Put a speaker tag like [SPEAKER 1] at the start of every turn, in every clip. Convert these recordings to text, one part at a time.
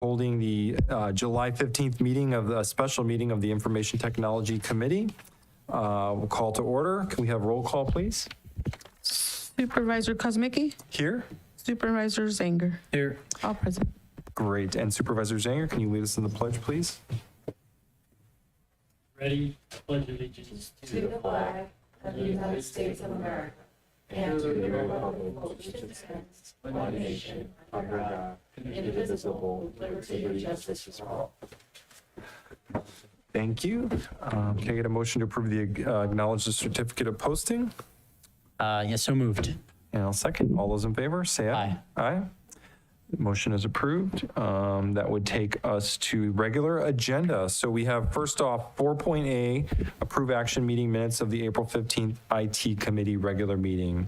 [SPEAKER 1] Holding the July 15th meeting of the special meeting of the Information Technology Committee. We'll call to order. Can we have roll call, please?
[SPEAKER 2] Supervisor Kosmicki?
[SPEAKER 1] Here.
[SPEAKER 2] Supervisor Zanger?
[SPEAKER 3] Here.
[SPEAKER 2] All present.
[SPEAKER 1] Great. And Supervisor Zanger, can you lead us in the pledge, please?
[SPEAKER 3] Ready? Pledge allegiance
[SPEAKER 4] to the flag of the United States of America and to the republic for which it stands, one nation, under God, indivisible, with liberty and justice for all.
[SPEAKER 1] Thank you. Can I get a motion to approve the acknowledge the certificate of posting?
[SPEAKER 3] Yes, so moved.
[SPEAKER 1] And I'll second. All those in favor, say aye. Aye. Motion is approved. That would take us to regular agenda. So we have first off 4.A, approve action meeting minutes of the April 15th IT committee regular meeting.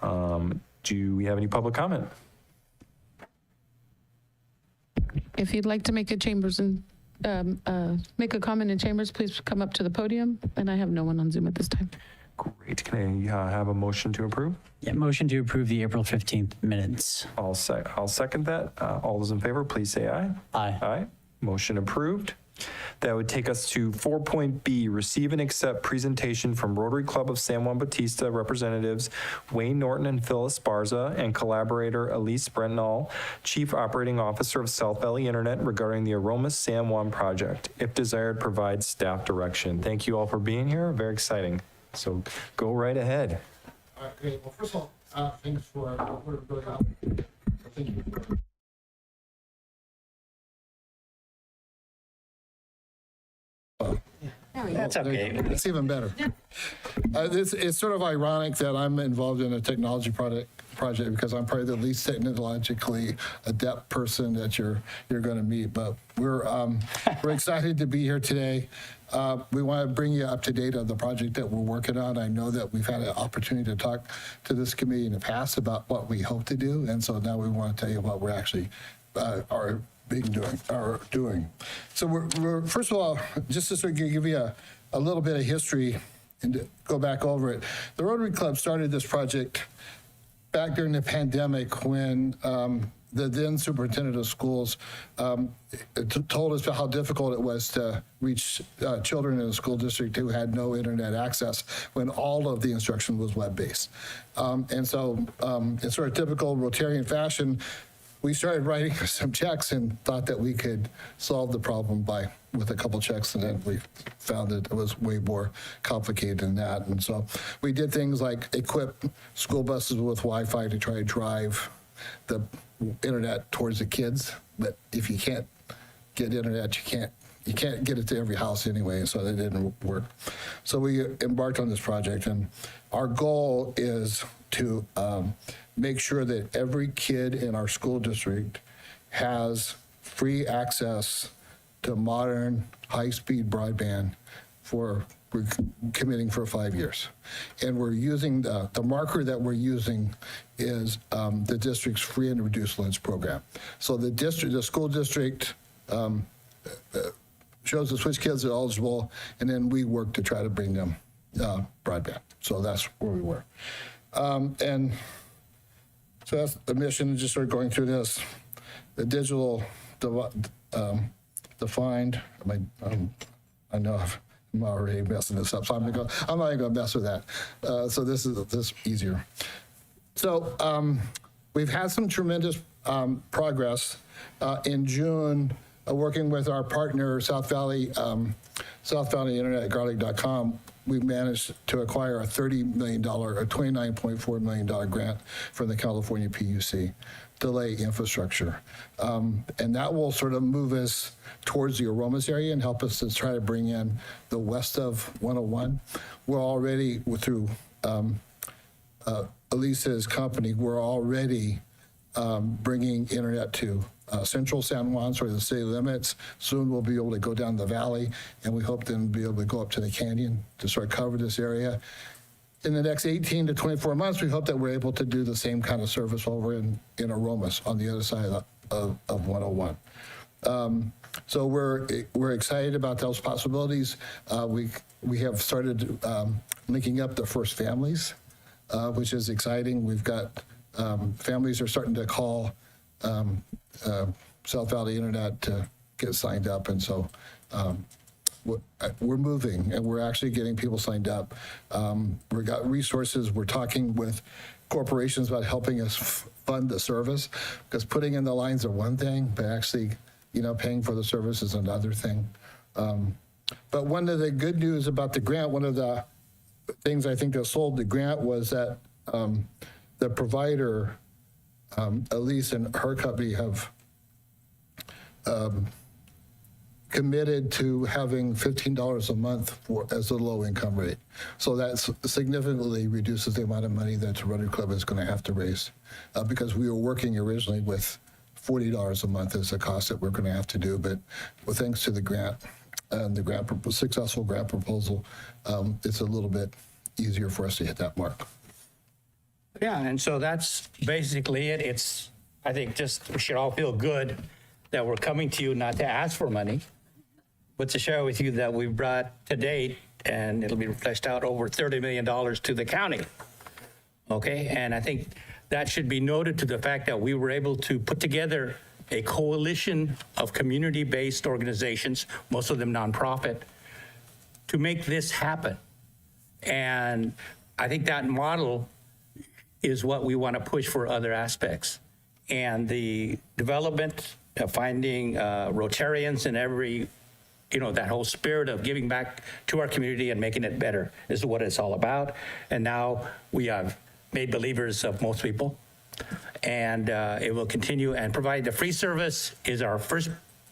[SPEAKER 1] Do we have any public comment?
[SPEAKER 2] If you'd like to make a make a comment in chambers, please come up to the podium. And I have no one on Zoom at this time.
[SPEAKER 1] Great. Can I have a motion to approve?
[SPEAKER 3] Yeah, motion to approve the April 15th minutes.
[SPEAKER 1] I'll second that. All those in favor, please say aye.
[SPEAKER 3] Aye.
[SPEAKER 1] Aye. Motion approved. That would take us to 4.B, receive and accept presentation from Rotary Club of San Juan Bautista representatives Wayne Norton and Phyllis Barza and collaborator Elise Brentnall, Chief Operating Officer of South Valley Internet, regarding the Aromas San Juan project. If desired, provide staff direction. Thank you all for being here. Very exciting. So go right ahead.
[SPEAKER 5] All right, great. Well, first of all, thanks for what we're doing out. Thank you.
[SPEAKER 3] That's okay.
[SPEAKER 5] It's even better. It's sort of ironic that I'm involved in a technology project because I'm probably the least technologically adept person that you're going to meet. But we're excited to be here today. We want to bring you up to date on the project that we're working on. I know that we've had an opportunity to talk to this committee in the past about what we hope to do, and so now we want to tell you what we're actually are doing. So we're first of all, just to sort of give you a little bit of history and to go back over it. The Rotary Club started this project back during the pandemic when the then superintendent of schools told us how difficult it was to reach children in a school district who had no internet access when all of the instruction was web-based. And so in sort of typical Rotarian fashion, we started writing some checks and thought that we could solve the problem with a couple checks, and then we found that it was way more complicated than that. And so we did things like equip school buses with Wi-Fi to try to drive the internet towards the kids. But if you can't get internet, you can't get it to every house anyway, so that didn't work. So we embarked on this project, and our goal is to make sure that every kid in our school district has free access to modern high-speed broadband we're committing for 5 years. And we're using, the marker that we're using is the district's free and reduced lunch program. So the school district shows us which kids are eligible, and then we work to try to bring them broadband. So that's where we were. And so that's the mission, just sort of going through this. The digital defined, I know I'm already messing this up, so I'm not even gonna mess with that. So this is easier. So we've had some tremendous progress. In June, working with our partner, South Valley Internet, garlic.com, we managed to acquire a $30 million, a $29.4 million grant from the California PUC to lay infrastructure. And that will sort of move us towards the Aromas area and help us to try to bring in the west of 101. We're already, through Elisa's company, we're already bringing internet to central San Juan, sort of the city limits. Soon we'll be able to go down the valley, and we hope then be able to go up to the canyon to sort of cover this area. In the next 18 to 24 months, we hope that we're able to do the same kind of service over in Aromas on the other side of 101. So we're excited about those possibilities. We have started linking up the first families, which is exciting. We've got families are starting to call South Valley Internet to get signed up. And so we're moving, and we're actually getting people signed up. We've got resources. We're talking with corporations about helping us fund the service, because putting in the lines are one thing, but actually, paying for the service is another thing. But one of the good news about the grant, one of the things I think that sold the grant was that the provider, Elise and her company, have committed to having $15 a month as a low income rate. So that significantly reduces the amount of money that the Rotary Club is going to have to raise, because we were working originally with $40 a month as a cost that we're going to have to do. But thanks to the grant and the successful grant proposal, it's a little bit easier for us to hit that mark.
[SPEAKER 6] Yeah, and so that's basically it. I think we should all feel good that we're coming to you not to ask for money, but to share with you that we've brought to date, and it'll be fleshed out, over $30 million to the county. Okay, and I think that should be noted to the fact that we were able to put together a coalition of community-based organizations, most of them nonprofit, to make this happen. And I think that model is what we want to push for other aspects. And the development of finding Rotarians in every, that whole spirit of giving back to our community and making it better is what it's all about. And now we have made believers of most people. And it will continue, and provide the free service is our first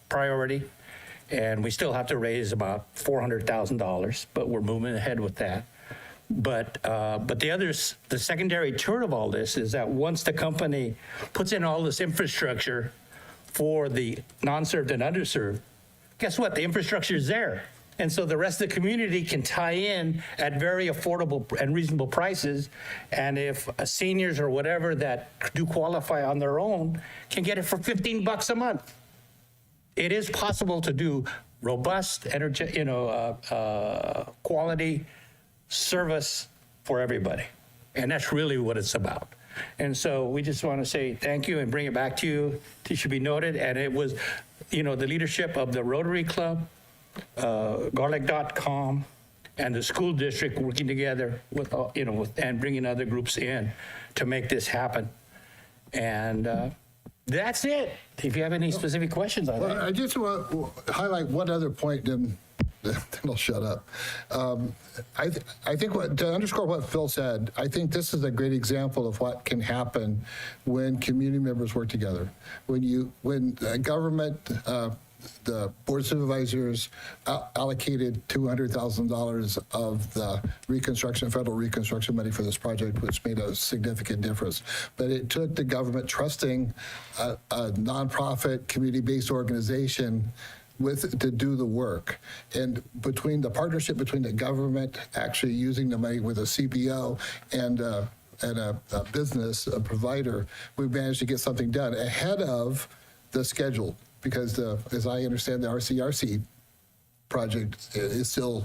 [SPEAKER 6] priority. And we still have to raise about $400,000, but we're moving ahead with that. But the secondary turn of all this is that once the company puts in all this infrastructure for the non-served and underserved, guess what? The infrastructure is there. And so the rest of the community can tie in at very affordable and reasonable prices. And if seniors or whatever that do qualify on their own can get it for $15 a month. It is possible to do robust, quality service for everybody. And that's really what it's about. And so we just want to say thank you and bring it back to you. It should be noted. And it was, the leadership of the Rotary Club, garlic.com, and the school district working together with, and bringing other groups in to make this happen. And that's it. If you have any specific questions on that.
[SPEAKER 5] I just want to highlight one other point, then I'll shut up. I think to underscore what Phil said, I think this is a great example of what can happen when community members work together. When government, the Board of Supervisors allocated $200,000 of the federal reconstruction money for this project, which made a significant difference. But it took the government trusting a nonprofit, community-based organization to do the work. And between the partnership between the government actually using the money with a CBO and a business, a provider, we've managed to get something done ahead of the schedule. Because as I understand, the RCRC project is still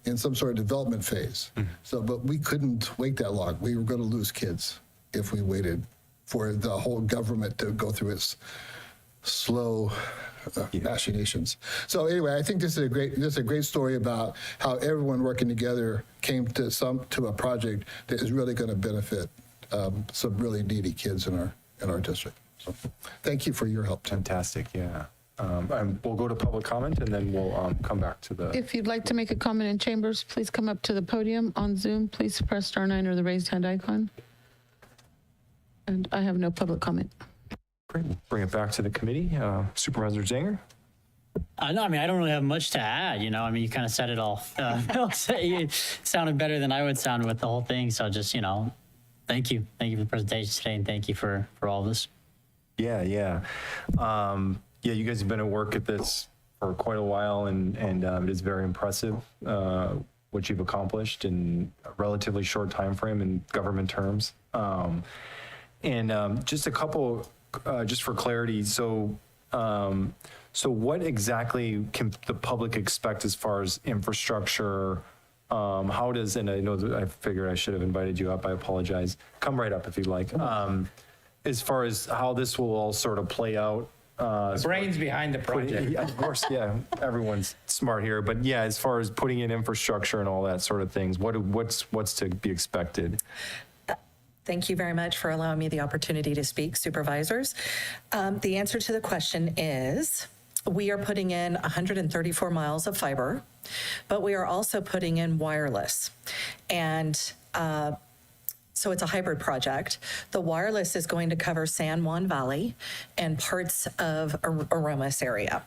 [SPEAKER 5] in some sort of development phase. Mm-hmm. So, but we couldn't wait that long. We were going to lose kids if we waited for the whole government to go through its slow machinations. So anyway, I think this is a great story about how everyone working together came to a project that is really going to benefit some really needy kids in our district. So thank you for your help, Tim.
[SPEAKER 1] Fantastic, yeah. And we'll go to public comment, and then we'll come back to the...
[SPEAKER 2] If you'd like to make a comment in chambers, please come up to the podium. On Zoom, please press *9 or the raised hand icon. And I have no public comment.
[SPEAKER 1] Great. Bring it back to the committee. Supervisor Zanger?
[SPEAKER 3] No, I don't really have much to add. You kind of said it all. It sounded better than I would sound with the whole thing. So just, thank you. Thank you for the presentation today, and thank you for all of this.
[SPEAKER 1] Yeah. You guys have been at work at this for quite a while, and it is very impressive what you've accomplished in a relatively short time frame in government terms. Just a couple, just for clarity. So what exactly can the public expect as far as infrastructure? How does, and I know that I figured I should have invited you up. I apologize. Come right up if you'd like. As far as how this will all sort of play out,
[SPEAKER 6] Brains behind the project.
[SPEAKER 1] Of course, yeah, everyone's smart here, but yeah, as far as putting in infrastructure and all that sort of things, what's to be expected?
[SPEAKER 7] Thank you very much for allowing me the opportunity to speak, supervisors. The answer to the question is, we are putting in 134 miles of fiber, but we are also putting in wireless. And so it's a hybrid project. The wireless is going to cover San Juan Valley and parts of Aromas area.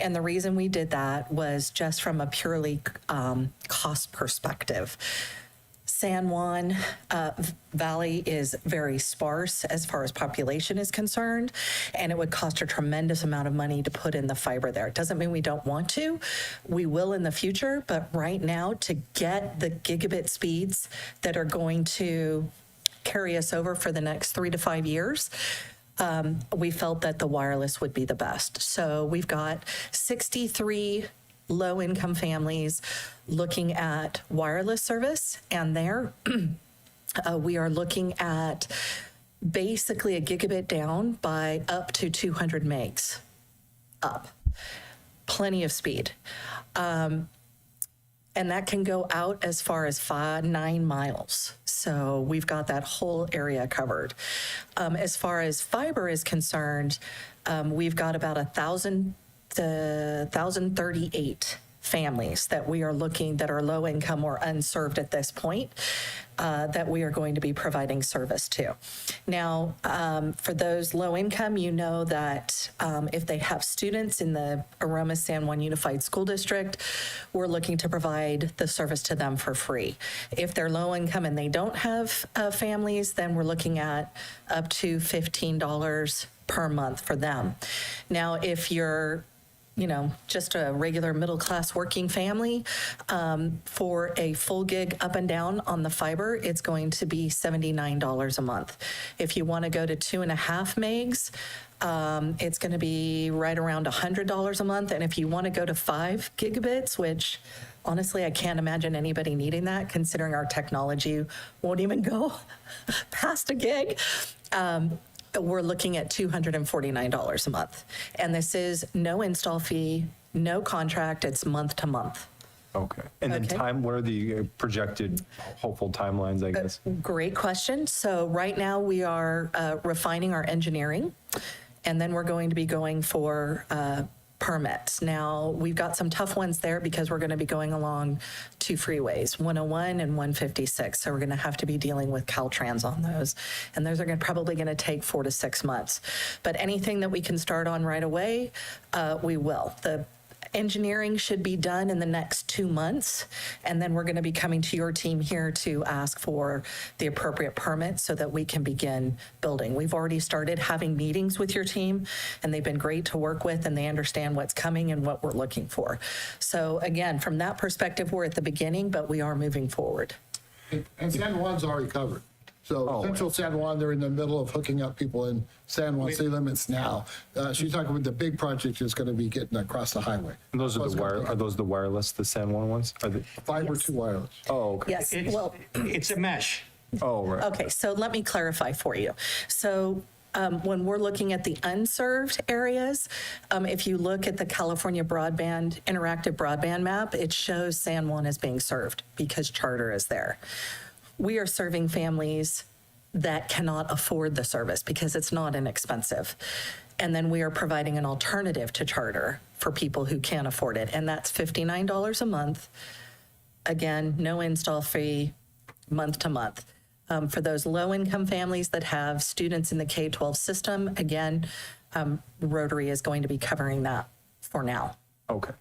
[SPEAKER 7] And the reason we did that was just from a purely cost perspective. San Juan Valley is very sparse as far as population is concerned, and it would cost a tremendous amount of money to put in the fiber there. It doesn't mean we don't want to. We will in the future, but right now, to get the gigabit speeds that are going to carry us over for the next 3 to 5 years, we felt that the wireless would be the best. So we've got 63 low-income families looking at wireless service, and there we are looking at basically a gigabit down by up to 200 megs up. Plenty of speed. And that can go out as far as 9 miles. So we've got that whole area covered. As far as fiber is concerned, we've got about 1,038 families that we are looking that are low income or unserved at this point that we are going to be providing service to. Now, for those low income, you know that if they have students in the Aroma San Juan Unified School District, we're looking to provide the service to them for free. If they're low income and they don't have families, then we're looking at up to $15 per month for them. Now, if you're just a regular middle-class working family, for a full gig up and down on the fiber, it's going to be $79 a month. If you want to go to 2.5 megs, it's going to be right around $100 a month. And if you want to go to 5 gigabits, which honestly, I can't imagine anybody needing that, considering our technology won't even go past a gig, we're looking at $249 a month. And this is no install fee, no contract, it's month to month.
[SPEAKER 1] Okay. And then
[SPEAKER 7] Okay.
[SPEAKER 1] what are the projected hopeful timelines, I guess?
[SPEAKER 7] Great question. So right now we are refining our engineering, and then we're going to be going for permits. Now, we've got some tough ones there because we're going to be going along 2 freeways, 101 and 156. So we're going to have to be dealing with Caltrans on those. And those are probably going to take 4 to 6 months. But anything that we can start on right away, we will. The engineering should be done in the next 2 months, and then we're going to be coming to your team here to ask for the appropriate permits so that we can begin building. We've already started having meetings with your team, and they've been great to work with, and they understand what's coming and what we're looking for. So again, from that perspective, we're at the beginning, but we are moving forward.
[SPEAKER 5] And San Juan's already covered. So Central San Juan, they're in the middle of hooking up people in San Juan city limits now. She's talking about the big project is going to be getting across the highway.
[SPEAKER 1] And those are are those the wireless, the San Juan ones? Are they?
[SPEAKER 5] Fiber to wireless.
[SPEAKER 1] Oh, okay.
[SPEAKER 7] Yes,
[SPEAKER 6] It's,
[SPEAKER 7] well,
[SPEAKER 6] it's a mesh.
[SPEAKER 1] Oh, right.
[SPEAKER 7] okay, so let me clarify for you. So when we're looking at the unserved areas, if you look at the California broadband, interactive broadband map, it shows San Juan as being served because Charter is there. We are serving families that cannot afford the service because it's not inexpensive. And then we are providing an alternative to Charter for people who can't afford it. And that's $59 a month. Again, no install fee, month to month. For those low-income families that have students in the K-12 system, again, Rotary is going to be covering that for now.
[SPEAKER 1] Okay.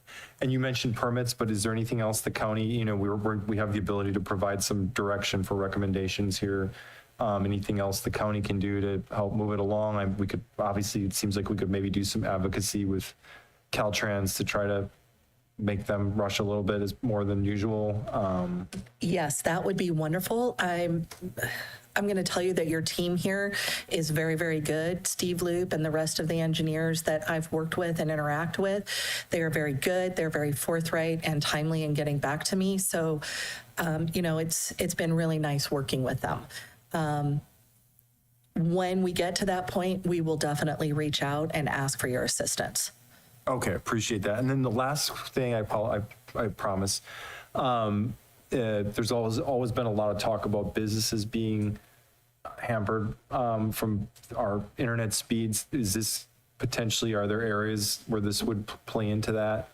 [SPEAKER 1] And you mentioned permits, but is there anything else the county, we have the ability to provide some direction for recommendations here? Anything else the county can do to help move it along? We could, obviously, it seems like we could maybe do some advocacy with Caltrans to try to make them rush a little bit more than usual.
[SPEAKER 7] Yes, that would be wonderful. I'm going to tell you that your team here is very, very good. Steve Loop and the rest of the engineers that I've worked with and interact with, they are very good. They're very forthright and timely in getting back to me. So, it's been really nice working with them. when we get to that point, we will definitely reach out and ask for your assistance.
[SPEAKER 1] Okay, appreciate that. And then the last thing, I promise, there's always been a lot of talk about businesses being hampered from our internet speeds. Is this potentially, are there areas where this would play into that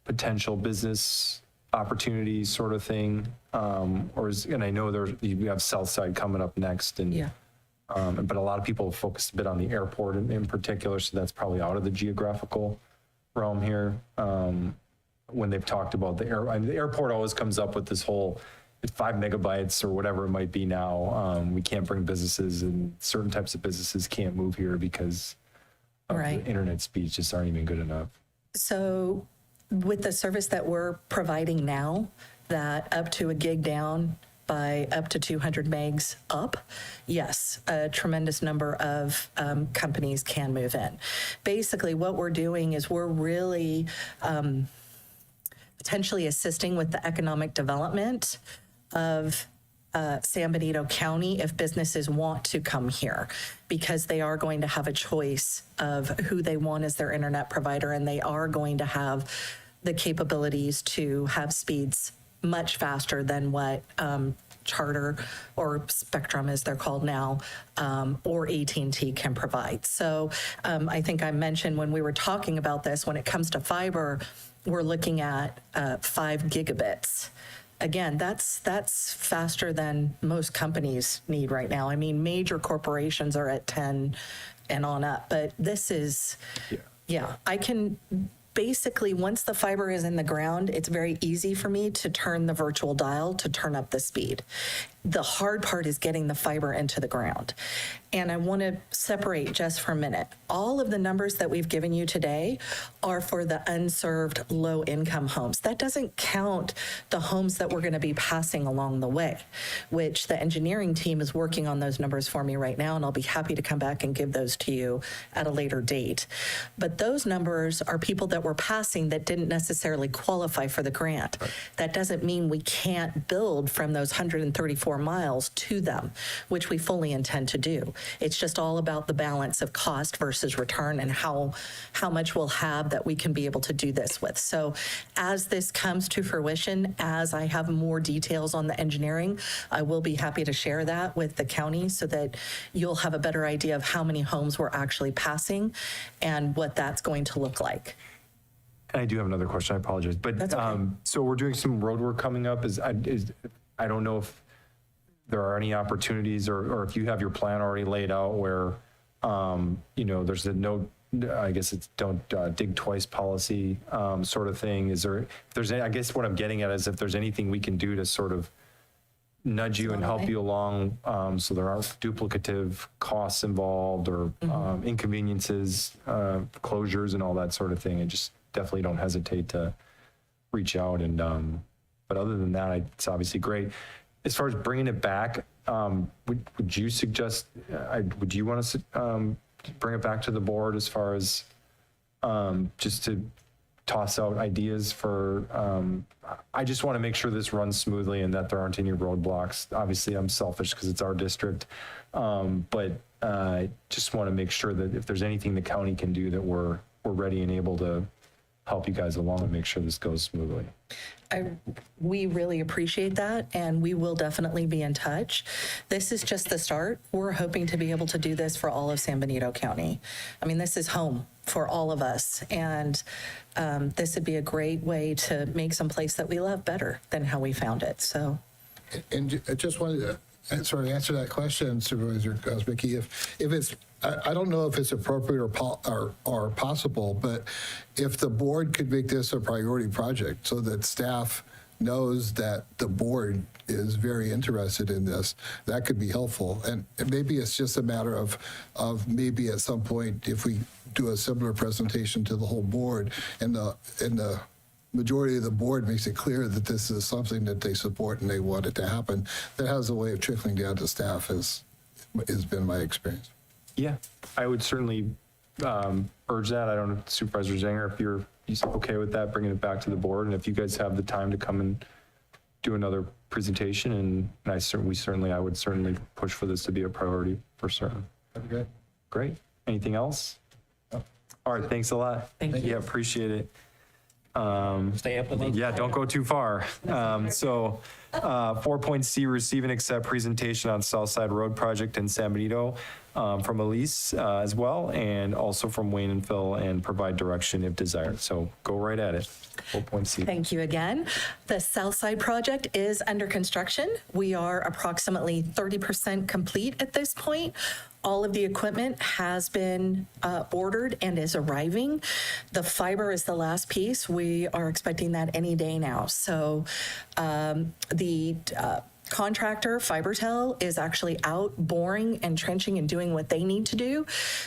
[SPEAKER 1] potential business opportunities sort of thing? Or is, and I know you have Southside coming up next, and
[SPEAKER 7] Yeah.
[SPEAKER 1] but a lot of people focus a bit on the airport in particular, so that's probably out of the geographical realm here. When they've talked about the airport always comes up with this whole 5 megabytes or whatever it might be now. We can't bring businesses, and certain types of businesses can't move here because of
[SPEAKER 7] Right.
[SPEAKER 1] the internet speeds just aren't even good enough.
[SPEAKER 7] So with the service that we're providing now, that up to a gig down by up to 200 megs up, yes, a tremendous number of companies can move in. Basically, what we're doing is we're really potentially assisting with the economic development of San Benito County if businesses want to come here, because they are going to have a choice of who they want as their internet provider, and they are going to have the capabilities to have speeds much faster than what Charter or Spectrum, as they're called now, or AT&T can provide. So I think I mentioned when we were talking about this, when it comes to fiber, we're looking at 5 gigabits. Again, that's faster than most companies need right now. I mean, major corporations are at 10 and on up, but this is, yeah, I can basically, once the fiber is in the ground, it's very easy for me to turn the virtual dial to turn up the speed. The hard part is getting the fiber into the ground. And I want to separate just for a minute. All of the numbers that we've given you today are for the unserved low-income homes. That doesn't count the homes that we're going to be passing along the way, which the engineering team is working on those numbers for me right now, and I'll be happy to come back and give those to you at a later date. But those numbers are people that we're passing that didn't necessarily qualify for the grant. Right. That doesn't mean we can't build from those 134 miles to them, which we fully intend to do. It's just all about the balance of cost versus return and how much we'll have that we can be able to do this with. So as this comes to fruition, as I have more details on the engineering, I will be happy to share that with the county so that you'll have a better idea of how many homes we're actually passing and what that's going to look like.
[SPEAKER 1] And I do have another question, I apologize. But
[SPEAKER 7] That's okay.
[SPEAKER 1] so we're doing some road work coming up. I don't know if there are any opportunities or if you have your plan already laid out where, there's a no, I guess it's don't dig twice policy sort of thing. Is there, if there's any, I guess what I'm getting at is if there's anything we can do to sort of nudge you and help you along so there aren't duplicative costs involved or inconveniences, closures and all that sort of thing. And just definitely don't hesitate to reach out. And but other than that, it's obviously great. As far as bringing it back, would you suggest, would you want us to bring it back to the board as far as just to toss out ideas for, I just want to make sure this runs smoothly and that there aren't any roadblocks. Obviously, I'm selfish because it's our district, but just want to make sure that if there's anything the county can do that we're ready and able to help you guys along and make sure this goes smoothly.
[SPEAKER 7] We really appreciate that, and we will definitely be in touch. This is just the start. We're hoping to be able to do this for all of San Benito County. I mean, this is home for all of us, and this would be a great way to make some place that we love better than how we found it. So,
[SPEAKER 5] And I just wanted to sort of answer that question, Supervisor Kosmicki. If it's, I don't know if it's appropriate or possible, but if the board could make this a priority project so that staff knows that the board is very interested in this, that could be helpful. And maybe it's just a matter of maybe at some point, if we do a similar presentation to the whole board and the majority of the board makes it clear that this is something that they support and they want it to happen, that has a way of trickling down to staff, has been my experience.
[SPEAKER 1] Yeah, I would certainly urge that. I don't know, Supervisor Zanger, if you're okay with that, bringing it back to the board, and if you guys have the time to come and do another presentation, and I would certainly push for this to be a priority for certain.
[SPEAKER 5] That'd be great.
[SPEAKER 1] Great. Anything else? All right, thanks a lot.
[SPEAKER 7] Thank you.
[SPEAKER 1] Yeah, appreciate it.
[SPEAKER 6] Stay up with me.
[SPEAKER 1] Yeah, don't go too far. 4.C, receive and accept presentation on Southside Road Project in San Benito from Elise as well, and also from Wayne and Phil, and provide direction if desired. So go right at it. 4.C.
[SPEAKER 7] Thank you again. The Southside project is under construction. We are approximately 30% complete at this point. All of the equipment has been ordered and is arriving. The fiber is the last piece. We are expecting that any day now. So the contractor, FiberTel, is actually out boring and trenching and doing what they need to do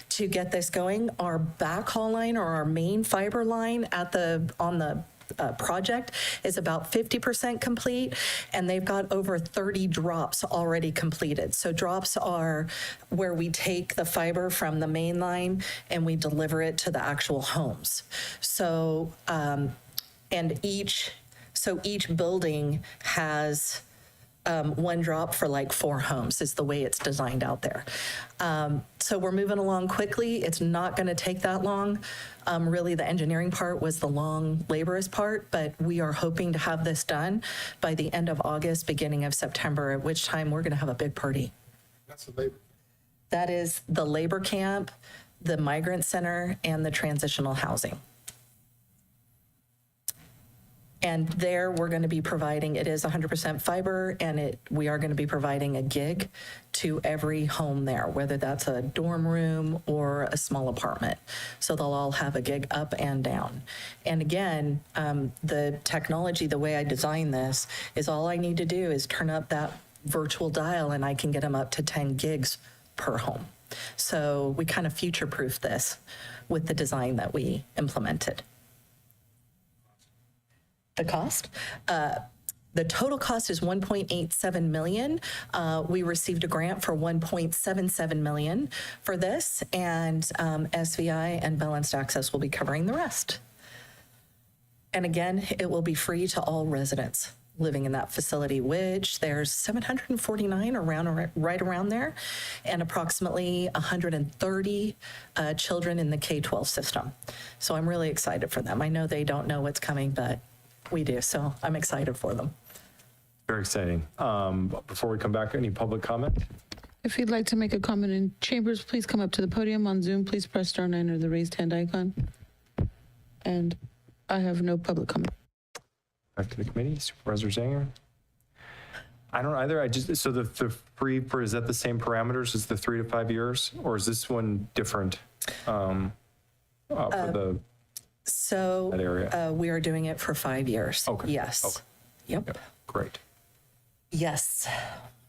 [SPEAKER 7] to get this going. Our backhaul line, or our main fiber line on the project, is about 50% complete, and they've got over 30 drops already completed. So drops are where we take the fiber from the main line and we deliver it to the actual homes. So each building has one drop for like 4 homes, is the way it's designed out there. So we're moving along quickly. It's not going to take that long. Really, the engineering part was the long, laborious part, but we are hoping to have this done by the end of August, beginning of September, at which time we're going to have a big party.
[SPEAKER 5] That's the labor.
[SPEAKER 7] That is the labor camp, the migrant center, and the transitional housing. And there we're going to be providing, it is 100% fiber, and we are going to be providing a gig to every home there, whether that's a dorm room or a small apartment. So they'll all have a gig up and down. And again, the technology, the way I designed this, is all I need to do is turn up that virtual dial and I can get them up to 10 gigs per home. So we kind of future-proof this with the design that we implemented. The cost? The total cost is $1.87 million. We received a grant for $1.77 million for this, and SVI and Balanced Access will be covering the rest. And again, it will be free to all residents living in that facility, which there's 749 right around there, and approximately 130 children in the K-12 system. So I'm really excited for them. I know they don't know what's coming, but we do, so I'm excited for them.
[SPEAKER 1] Very exciting. Before we come back, any public comment?
[SPEAKER 2] If you'd like to make a comment in chambers, please come up to the podium. On Zoom, please press *9 or the raised hand icon. And I have no public comment.
[SPEAKER 1] Back to the committee, Supervisor Zanger. I don't either. So the free for, is that the same parameters as the 3 to 5 years, or is this one different for the?
[SPEAKER 7] So
[SPEAKER 1] That area.
[SPEAKER 7] we are doing it for 5 years.
[SPEAKER 1] Okay.
[SPEAKER 7] Yes.
[SPEAKER 1] Okay.
[SPEAKER 7] Yep.
[SPEAKER 1] Yep. Great.
[SPEAKER 7] Yes.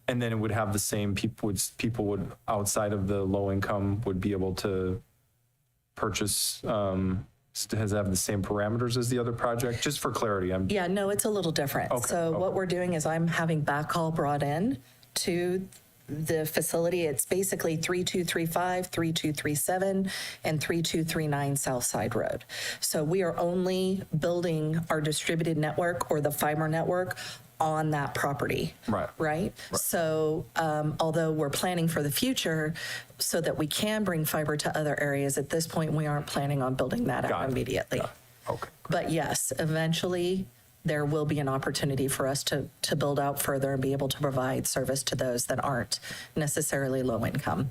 [SPEAKER 1] And then it would have the same, people would outside of the low income would be able to purchase, has have the same parameters as the other project, just for clarity.
[SPEAKER 7] Yeah, no, it's a little different.
[SPEAKER 1] Okay,
[SPEAKER 7] So
[SPEAKER 1] okay.
[SPEAKER 7] what we're doing is I'm having backhaul brought in to the facility. It's basically 3235, 3237, and 3239 Southside Road. So we are only building our distributed network or the fiber network on that property. Right? So although we're planning for the future so that we can bring fiber to other areas, at this point, we aren't planning on building that
[SPEAKER 1] Got
[SPEAKER 7] out
[SPEAKER 1] it.
[SPEAKER 7] immediately.
[SPEAKER 1] Okay.
[SPEAKER 7] But yes, eventually, there will be an opportunity for us to build out further and be able to provide service to those that aren't necessarily low income.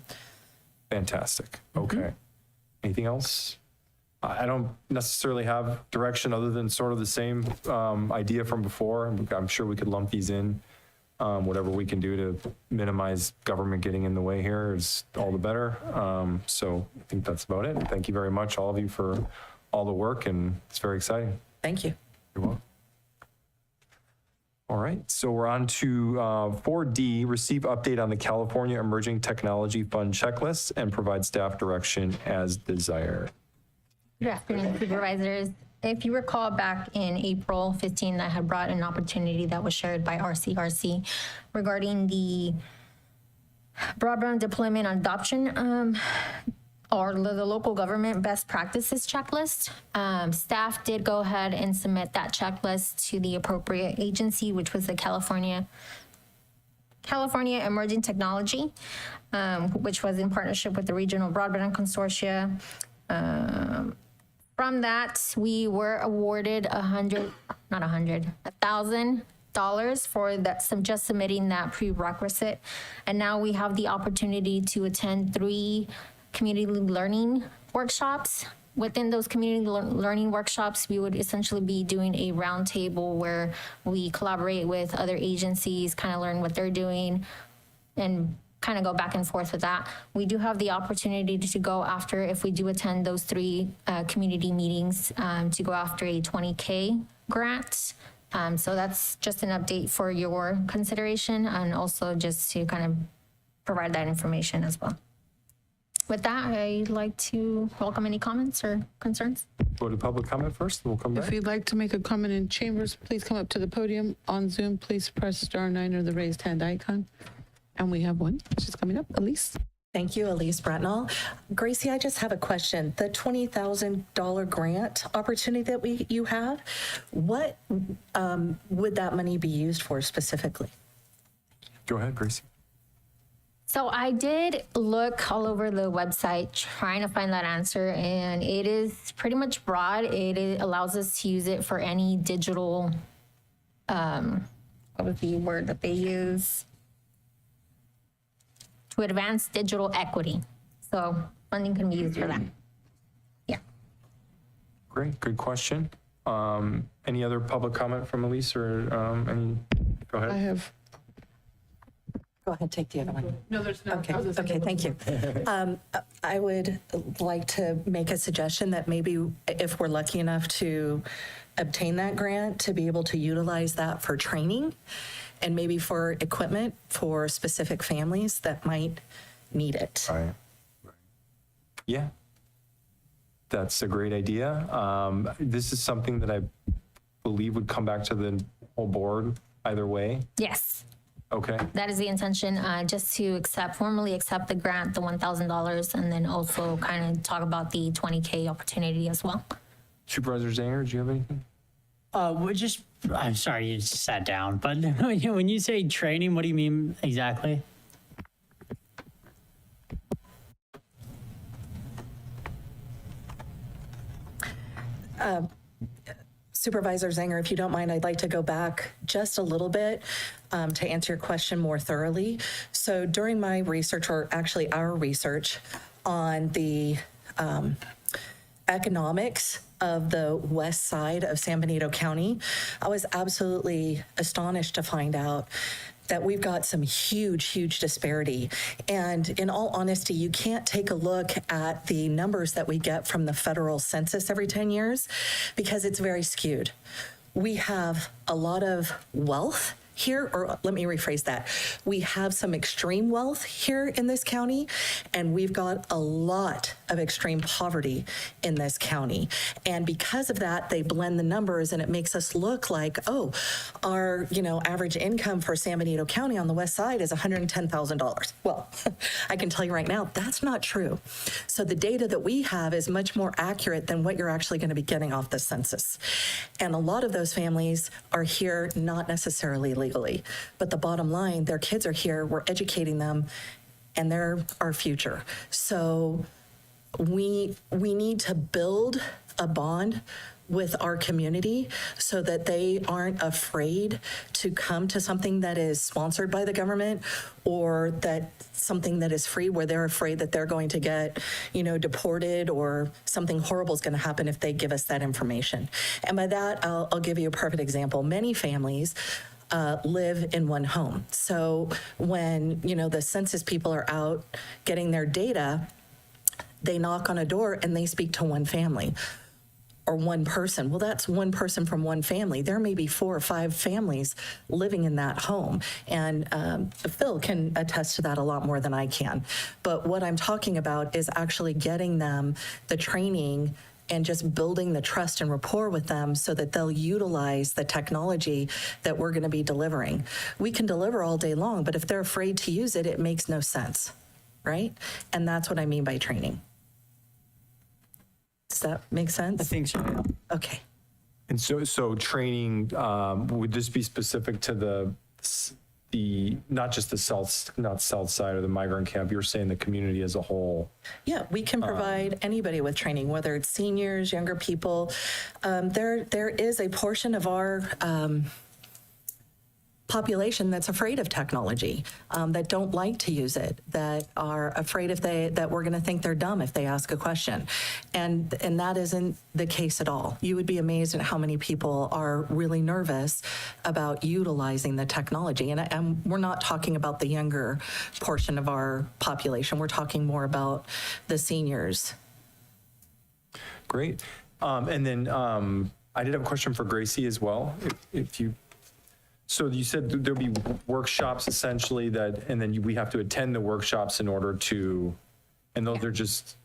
[SPEAKER 1] Fantastic. Okay. Anything else? I don't necessarily have direction other than sort of the same idea from before. I'm sure we could lump these in. Whatever we can do to minimize government getting in the way here is all the better. So I think that's about it. Thank you very much, all of you, for all the work, and it's very exciting.
[SPEAKER 7] Thank you.
[SPEAKER 1] You're welcome. All right, so we're on to 4D, receive update on the California Emerging Technology Fund checklist and provide staff direction as desired.
[SPEAKER 8] Good afternoon, supervisors. If you recall, back in April 15, I had brought an opportunity that was shared by RCRC regarding the broadband deployment and adoption or the local government best practices checklist. Staff did go ahead and submit that checklist to the appropriate agency, which was the California Emerging Technology, which was in partnership with the Regional Broadband Consortia. From that, we were awarded $1,000 for that, just submitting that prerequisite. And now we have the opportunity to attend 3 community learning workshops. Within those community learning workshops, we would essentially be doing a roundtable where we collaborate with other agencies, kind of learn what they're doing, and kind of go back and forth with that. We do have the opportunity to go after, if we do attend those 3 community meetings, to go after a $20K grant. So that's just an update for your consideration, and also just to kind of provide that information as well. With that, I'd like to welcome any comments or concerns.
[SPEAKER 1] Go to public comment first, and we'll come
[SPEAKER 2] If
[SPEAKER 1] back.
[SPEAKER 2] you'd like to make a comment in chambers, please come up to the podium. On Zoom, please press *9 or the raised hand icon. And we have one. She's coming up. Elise.
[SPEAKER 7] Thank you, Elise Bratnall. Gracie, I just have a question. The $20,000 grant opportunity that you have, what would that money be used for specifically?
[SPEAKER 1] Go ahead, Gracie.
[SPEAKER 8] So I did look all over the website trying to find that answer, and it is pretty much broad. It allows us to use it for any digital, what was the word that they use? To advance digital equity. So funding can be used for that. Yeah.
[SPEAKER 1] Great, good question. Any other public comment from Elise or any? Go
[SPEAKER 2] I
[SPEAKER 1] ahead.
[SPEAKER 2] have.
[SPEAKER 7] Go ahead, take the other one.
[SPEAKER 2] No, there's no.
[SPEAKER 7] Okay, thank you. I would like to make a suggestion that maybe if we're lucky enough to obtain that grant, to be able to utilize that for training and maybe for equipment for specific families that might need it.
[SPEAKER 1] Right. Yeah. That's a great idea. This is something that I believe would come back to the whole board either way.
[SPEAKER 8] Yes,
[SPEAKER 1] Okay.
[SPEAKER 8] that is the intention, just to formally accept the grant, the $1,000, and then also kind of talk about the $20K opportunity as well.
[SPEAKER 1] Supervisor Zanger, do you have anything?
[SPEAKER 3] I'm sorry you just sat down, but when you say training, what do you mean exactly?
[SPEAKER 7] Supervisor Zanger, if you don't mind, I'd like to go back just a little bit to answer your question more thoroughly. So during my research, or actually our research on the economics of the west side of San Benito County, I was absolutely astonished to find out that we've got some huge disparity. And in all honesty, you can't take a look at the numbers that we get from the federal census every 10 years because it's very skewed. We have a lot of wealth here, or let me rephrase that. We have some extreme wealth here in this county, and we've got a lot of extreme poverty in this county. And because of that, they blend the numbers and it makes us look like, oh, our, average income for San Benito County on the west side is $110,000. Well, I can tell you right now, that's not true. So the data that we have is much more accurate than what you're actually going to be getting off the census. And a lot of those families are here not necessarily legally, but the bottom line, their kids are here, we're educating them, and they're our future. So we need to build a bond with our community so that they aren't afraid to come to something that is sponsored by the government or that something that is free where they're afraid that they're going to get, deported or something horrible is going to happen if they give us that information. And by that, I'll give you a perfect example. Many families live in one home. So when, the census people are out getting their data, they knock on a door and they speak to one family or one person. Well, that's one person from one family. There may be 4 or 5 families living in that home. And Phil can attest to that a lot more than I can. But what I'm talking about is actually getting them the training and just building the trust and rapport with them so that they'll utilize the technology that we're going to be delivering. We can deliver all day long, but if they're afraid to use it, it makes no sense, right? And that's what I mean by training. that make sense?
[SPEAKER 3] I think so. Yeah.
[SPEAKER 7] Okay.
[SPEAKER 1] And so training, would this be specific to the not just the south side or the migrant camp? You're saying the community as a whole.
[SPEAKER 7] Yeah, we can provide anybody with training, whether it's seniors, younger people. There is a portion of our population that's afraid of technology, that don't like to use it, that are afraid that we're going to think they're dumb if they ask a question, and that isn't the case at all. You would be amazed at how many people are really nervous about utilizing the technology, and we're not talking about the younger portion of our population. We're talking more about the seniors.
[SPEAKER 1] Great. And then I did have a question for Gracie as well. If you, so you said there'll be workshops essentially that, and then we have to attend the workshops in order to, and those are just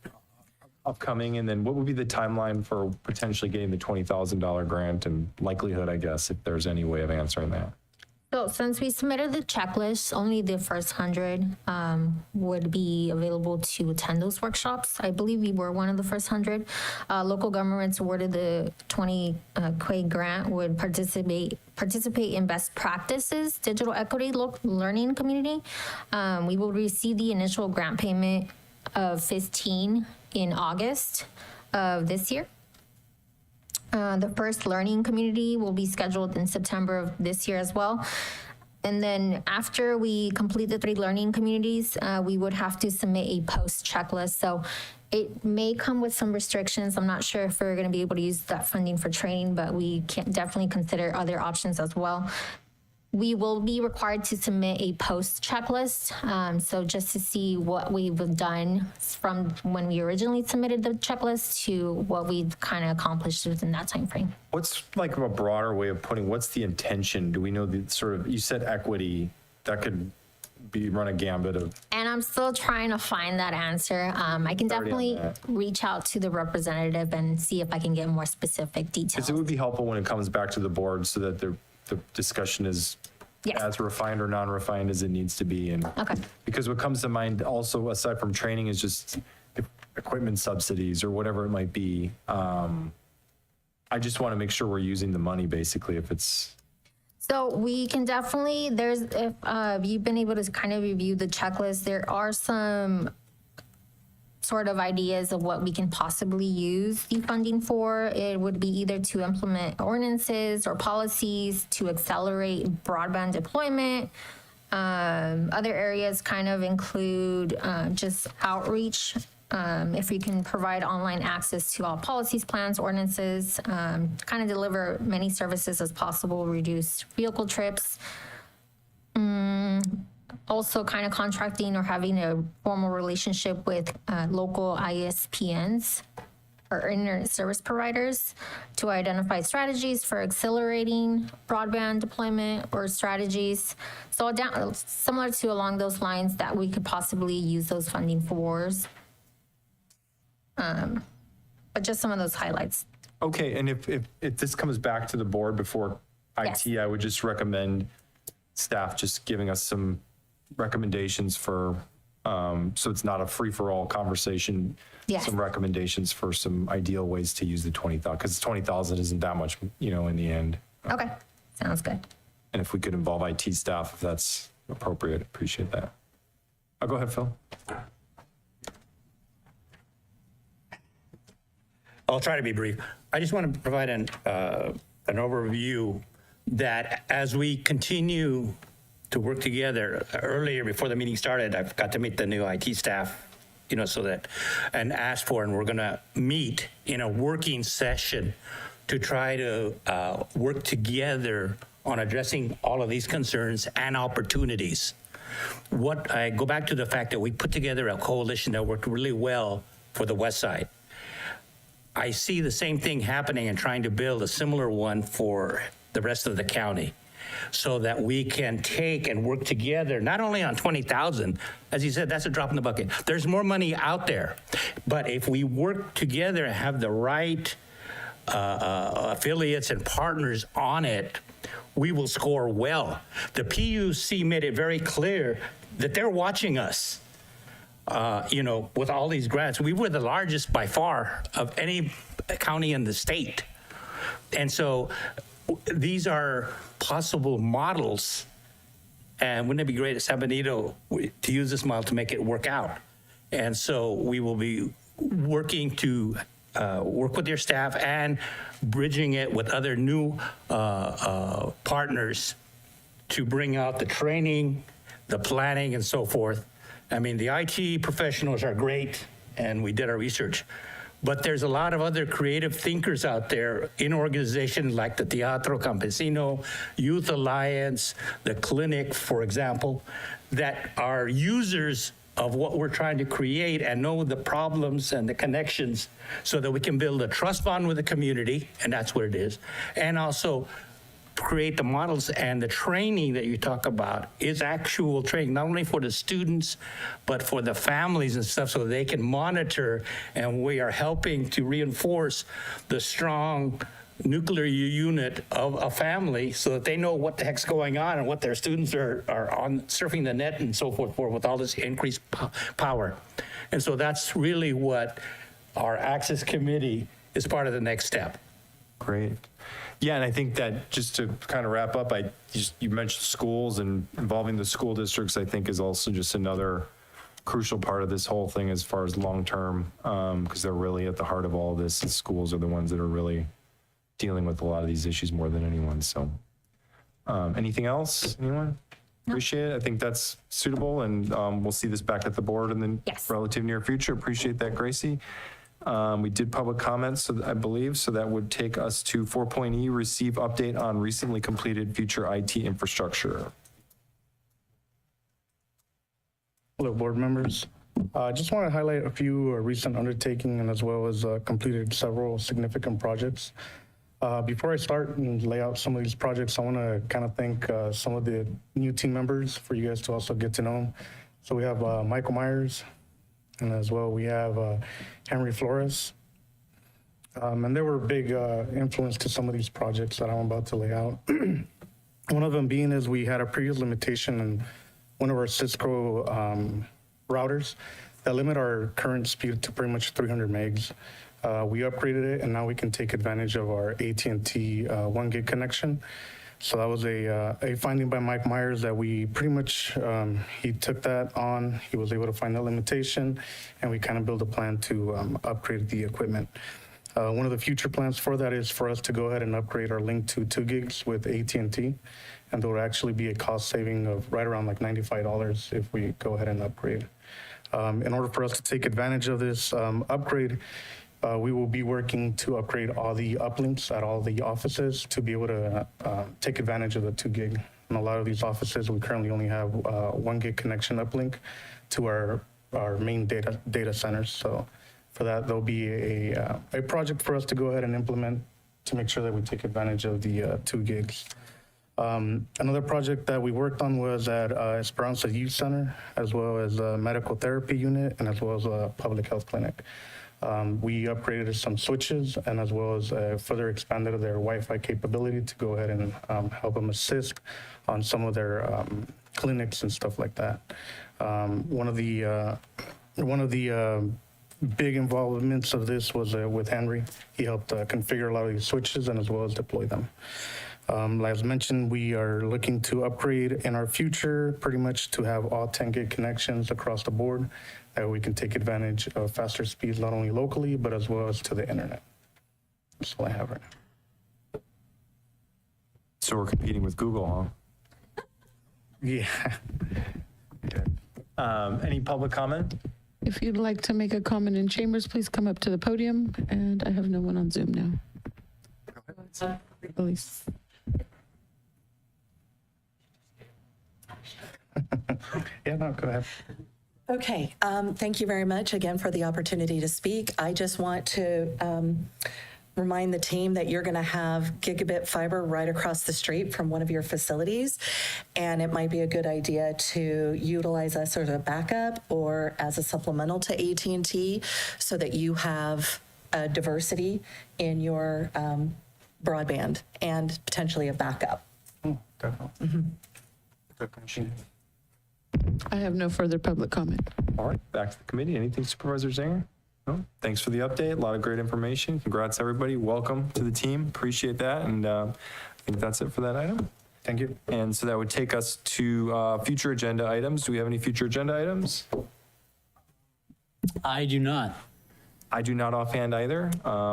[SPEAKER 1] upcoming. And then what would be the timeline for potentially getting the $20,000 grant and likelihood, I guess, if there's any way of answering that?
[SPEAKER 8] So since we submitted the checklist, only the first 100 would be available to attend those workshops. I believe we were one of the first 100. Local governments awarded the 20 Quay grant would participate in best practices, digital equity, learning community. We will receive the initial grant payment of 15 in August of this year. The first learning community will be scheduled in September of this year as well. And then after we complete the 3 learning communities, we would have to submit a post checklist. So it may come with some restrictions. I'm not sure if we're going to be able to use that funding for training, but we can definitely consider other options as well. We will be required to submit a post checklist. So just to see what we've done from when we originally submitted the checklist to what we've kind of accomplished within that time frame.
[SPEAKER 1] What's like a broader way of putting, what's the intention? Do we know the sort of, you said equity, that could be run a gambit of.
[SPEAKER 8] And I'm still trying to find that answer. I can
[SPEAKER 1] Already on
[SPEAKER 8] definitely
[SPEAKER 1] that.
[SPEAKER 8] reach out to the representative and see if I can get more specific details.
[SPEAKER 1] Because it would be helpful when it comes back to the board so that the discussion is
[SPEAKER 8] Yes.
[SPEAKER 1] as refined or non-refined as it needs to be. And
[SPEAKER 8] Okay.
[SPEAKER 1] because what comes to mind also, aside from training, is just equipment subsidies or whatever it might be. I just want to make sure we're using the money basically if it's.
[SPEAKER 8] So we can definitely, if you've been able to kind of review the checklist, there are some sort of ideas of what we can possibly use the funding for. It would be either to implement ordinances or policies to accelerate broadband deployment. Other areas kind of include just outreach. If we can provide online access to all policies, plans, ordinances, kind of deliver many services as possible, reduce vehicle trips. Also kind of contracting or having a formal relationship with local ISPNs or internet service providers to identify strategies for accelerating broadband deployment or strategies. So similar to along those lines that we could possibly use those funding for. But just some of those highlights.
[SPEAKER 1] Okay, and if this comes back to the board before IT,
[SPEAKER 8] Yes.
[SPEAKER 1] I would just recommend staff just giving us some recommendations for, so it's not a free-for-all conversation.
[SPEAKER 8] Yes.
[SPEAKER 1] Some recommendations for some ideal ways to use the 20,000, because 20,000 isn't that much, in the end.
[SPEAKER 8] Okay, sounds good.
[SPEAKER 1] And if we could involve IT staff, if that's appropriate, appreciate that. Go ahead, Phil.
[SPEAKER 6] I'll try to be brief. I just want to provide an overview that as we continue to work together, earlier before the meeting started, I've got to meet the new IT staff, so that, and ask for, and we're going to meet in a working session to try to work together on addressing all of these concerns and opportunities. What I go back to the fact that we put together a coalition that worked really well for the West Side. I see the same thing happening and trying to build a similar one for the rest of the county so that we can take and work together, not only on 20,000, as you said, that's a drop in the bucket. There's more money out there, but if we work together and have the right affiliates and partners on it, we will score well. The PUC made it very clear that they're watching us. with all these grants, we were the largest by far of any county in the state. And so these are possible models. And wouldn't it be great at San Benito to use this model to make it work out? And so we will be working to work with your staff and bridging it with other new partners to bring out the training, the planning, and so forth. I mean, the IT professionals are great, and we did our research. But there's a lot of other creative thinkers out there in organizations like the Teatro Campesino, Youth Alliance, the Clinic, for example, that are users of what we're trying to create and know the problems and the connections so that we can build a trust bond with the community, and that's what it is, and also create the models. And the training that you talk about is actual training, not only for the students, but for the families and stuff, so they can monitor. And we are helping to reinforce the strong nuclear unit of a family so that they know what the heck's going on and what their students are on surfing the net and so forth with all this increased power. And so that's really what our Access Committee is part of the next step.
[SPEAKER 1] Great. Yeah, and I think that just to kind of wrap up, you mentioned schools, and involving the school districts, I think, is also just another crucial part of this whole thing as far as long-term, because they're really at the heart of all of this. The schools are the ones that are really dealing with a lot of these issues more than anyone. So anything else? Anyone? No. Appreciate it. I think that's suitable, and we'll see this back at the board in the relative near future. Appreciate that, Gracie. We did public comments, so I believe, so that would take us to 4.E, receive update on recently completed future IT infrastructure.
[SPEAKER 9] Hello, board members. I just want to highlight a few recent undertaking, and as well as completed several significant projects. Before I start and lay out some of these projects, I want to kind of thank some of the new team members for you guys to also get to know them. So we have Michael Myers, and as well we have Henry Flores. And they were big influence to some of these projects that I'm about to lay out. One of them being is we had a previous limitation in one of our Cisco routers that limit our current speed to pretty much 300 megs. We upgraded it, and now we can take advantage of our AT&T 1 gig connection. So that was a finding by Mike Myers that we pretty much, he took that on. He was able to find that limitation, and we kind of built a plan to upgrade the equipment. One of the future plans for that is for us to go ahead and upgrade our link to 2 gigs with AT&T, and there will actually be a cost saving of right around like $95 if we go ahead and upgrade. In order for us to take advantage of this upgrade, we will be working to upgrade all the uplinks at all the offices to be able to take advantage of the 2 gig. In a lot of these offices, we currently only have 1 gig connection uplink to our main data centers. So for that, there'll be a project for us to go ahead and implement to make sure that we take advantage of the 2 gigs. Another project that we worked on was at Esperanza Youth Center, as well as a medical therapy unit, and as well as a public health clinic. We upgraded some switches, and as well as further expanded their Wi-Fi capability to go ahead and help them assist on some of their clinics and stuff like that. One of the big involvements of this was with Henry. He helped configure a lot of these switches and as well as deploy them. As mentioned, we are looking to upgrade in our future pretty much to have all 10 gig connections across the board, that we can take advantage of faster speeds, not only locally, but as well as to the internet. That's all I have right now.
[SPEAKER 1] So we're competing with Google, huh?
[SPEAKER 9] Yeah.
[SPEAKER 1] Any public comment?
[SPEAKER 2] If you'd like to make a comment in chambers, please come up to the podium, and I have no one on Zoom now. Elise.
[SPEAKER 9] Yeah, no, go ahead.
[SPEAKER 7] Okay, thank you very much again for the opportunity to speak. I just want to remind the team that you're going to have gigabit fiber right across the street from one of your facilities, and it might be a good idea to utilize us as a backup or as a supplemental to AT&T so that you have a diversity in your broadband and potentially a backup.
[SPEAKER 9] Definitely.
[SPEAKER 7] Mm-hmm.
[SPEAKER 9] Definitely.
[SPEAKER 2] I have no further public comment.
[SPEAKER 1] All right, back to the committee. Anything, Supervisor Zanger? No? Thanks for the update. A lot of great information. Congrats, everybody. Welcome to the team. Appreciate that. And I think that's it for that item.
[SPEAKER 9] Thank you.
[SPEAKER 1] And so that would take us to future agenda items. Do we have any future agenda items?
[SPEAKER 3] I do not.
[SPEAKER 1] I do not offhand either.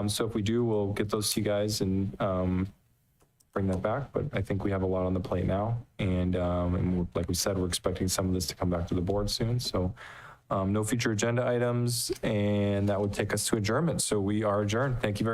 [SPEAKER 1] So if we do, we'll get those to you guys and bring that back. But I think we have a lot on the plate now. And like we said, we're expecting some of this to come back to the board soon. So no future agenda items. And that would take us to adjournment. So we are adjourned. Thank you very much.